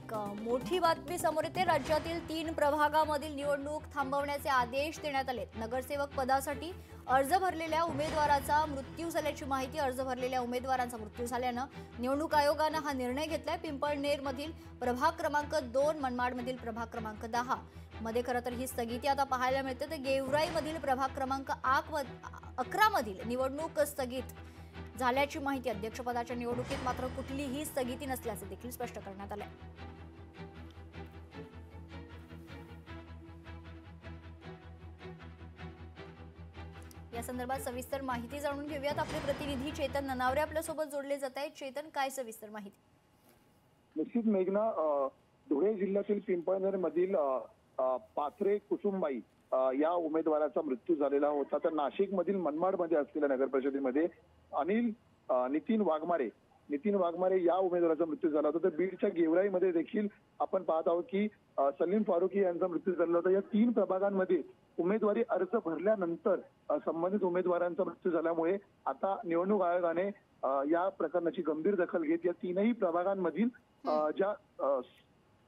एक मोठी बातमी समोर येते। राज्यातील 3 प्रभागामधील निवडणूक थांबवण्याचे आदेश देण्यात आलेत। नगरसेवक पदासाठी अर्ज भरलेल्या उमेदवाराचा मृत्यू झाल्याची माहिती अर्ज भरलेल्या उमेदवारांचा मृत्यू झाल्याने निवडणूक आयोगाने हा निर्णय घेतलाय। पिंपळनेर मधील प्रभाग क्रमांक 2, मनमाड मधील प्रभाग क्रमांक 10 मध्ये खरं तर ही स्थगिती आता पाहायला मिळते। तर गेवराई मधील प्रभाग क्रमांक 11 मधील निवडणूक स्थगित झाल्याची माहिती अध्यक्षपदाच्या निवडणुकीत मात्र कुठलीही स्थगिती नसल्याचे देखील स्पष्ट करण्यात आले। या संदर्भात सविस्तर माहिती जाणून घेऊयात। आपले प्रतिनिधी चेतन ननावरे आपल्या सोबत जोडले जात आहेत। चेतन, काय सविस्तर माहिती? निश्चित मेघना, धुळे जिल्ह्यातील पिंपळनेर मधील पाथरे कुसुमबाई या उमेदवाराचा मृत्यू झालेला होता। तर नाशिक मधील मनमाड मध्ये असलेल्या नगर परिषदेमध्ये नितीन वाघमारे या उमेदवाराचा मृत्यू झाला होता। तर बीडच्या गेवराई मध्ये देखील आपण पाहत आहोत की सलीम फारुकी यांचा मृत्यू झाला होता। या 3 प्रभागांमध्ये उमेदवारी अर्ज भरल्यानंतर संबंधित उमेदवारांचा मृत्यू झाल्यामुळे आता निवडणूक आयोगाने या प्रकरणाची गंभीर दखल घेत या 3ही प्रभागांमधील ज्या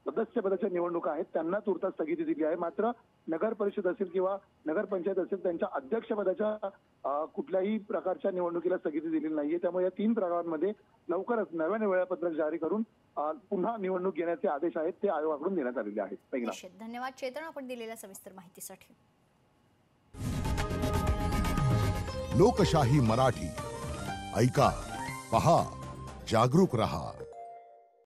सदस्यपदाच्या निवडणुका आहेत त्यांना तुर्तास स्थगिती दिली आहे। मात्र नगर परिषद असेल किंवा नगर पंचायत असेल त्यांच्या अध्यक्षपदाच्या कुठल्याही प्रकारच्या निवडणुकीला स्थगिती दिलेली नाहीये। त्यामुळे या 3 प्रभागांमध्ये लवकरच नव्याने वेळापत्रक जारी करून पुन्हा निवडणूक घेण्याचे आदेश आहेत ते आयोगाकडून देण्यात आलेले आहेत। धन्यवाद चेतन, आपण दिलेल्या सविस्तर माहितीसाठी। लोकशाही मराठी ऐका, पहा, जागरूक रहा।